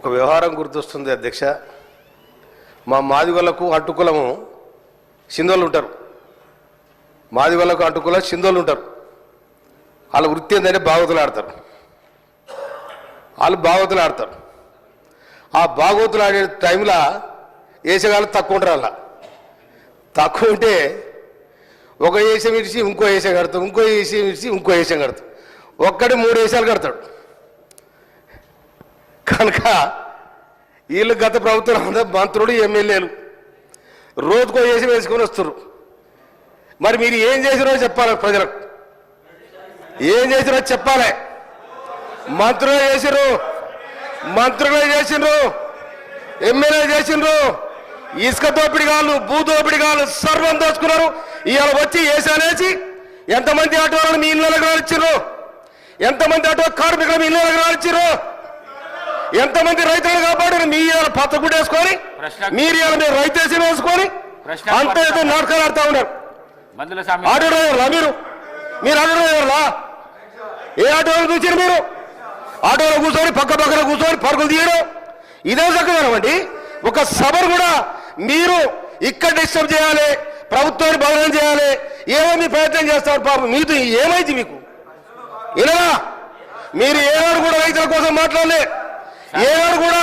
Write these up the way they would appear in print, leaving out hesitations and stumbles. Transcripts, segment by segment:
ఒక వ్యవహారం గుర్తొస్తుంది అధ్యక్ష. మా మాదిగోళ్లకు అడ్డుకులము సింధోళ్ళు ఉంటారు. మాదిగోళ్లకు అడ్డుకుల సింధోళ్ళు ఉంటారు. వాళ్ళ వృత్తి ఏంటంటే భాగవతులు ఆడతారు. వాళ్ళు భాగవతులు ఆడతారు. ఆ భాగవతులు ఆడే టైంలో వేసేగాళ్ళు తక్కువ ఉంటారు. అలా తక్కువ ఉంటే ఒక వేషం ఇడిచి ఇంకో వేషం కడతాం, ఇంకో వేషం ఇడిచి ఇంకో వేషం కడతాం. ఒక్కటి 3 వేషాలు కడతాడు. కనుక వీళ్ళు గత ప్రభుత్వం మంత్రులు ఎమ్మెల్యేలు రోజుకో వేషం వేసుకొని వస్తారు. మరి మీరు ఏం చేసిరో చెప్పాలి, ప్రజలకు ఏం చేసిరో చెప్పాలి. మంత్రులే చేసిండ్రు, ఎమ్మెల్యే చేసిండ్రు, ఇసుక దోపిడిగాళ్ళు, భూ దోపిడిగాళ్ళు సర్వం దోచుకున్నారు. ఇవాళ వచ్చి వేసాలేసి ఎంతమంది ఆటోలను మీ ఇళ్ళకి రానిచ్చారు, ఎంతమంది ఆటో కార్మికులు మీ ఇళ్ళకి రానిచ్చారు, ఎంతమంది రైతులు కాపాడారు. మీ పచ్చ గుడ్డ వేసుకొని మీరు మీరు రైతేసి వేసుకొని అంత ఏదో నాటకాలు ఆడుతూ ఉన్నారు. ఆటో డ్రైవర్లా మీరు ఆటో డ్రైవర్లా? ఏ ఆటోలో చూసారు మీరు? ఆటోలో కూర్చొని పక్కన కూర్చొని పరుగులు తీయడం ఇదే చక్కదనమండి. ఒక సభను కూడా మీరు ఇక్కడ డిస్టర్బ్ చేయాలి, ప్రభుత్వాన్ని బదనం చేయాలి, ఏమో మీ ప్రయత్నం చేస్తారు. పాపం మీతో ఏమైంది మీకు? ఇలా మీరు ఏనాడు కూడా రైతుల కోసం మాట్లాడలే, ఏనాడు కూడా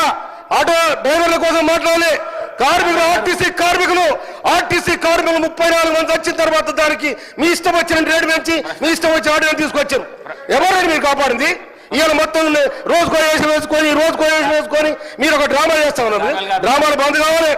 ఆటో డ్రైవర్ల కోసం మాట్లాడలే. కార్మికులు ఆర్టీసీ కార్మికులు 34 మంది వచ్చిన తర్వాత దానికి మీ ఇష్టం వచ్చిన రేటు పెంచి మీ ఇష్టం వచ్చిన ఆటోని తీసుకొచ్చారు. ఎవరైనా మీరు కాపాడింది? ఇవాళ మొత్తం రోజుకో వేసుకొని మీరు ఒక డ్రామా చేస్తా ఉన్నారు. డ్రామాలు బంద్ కావాలి.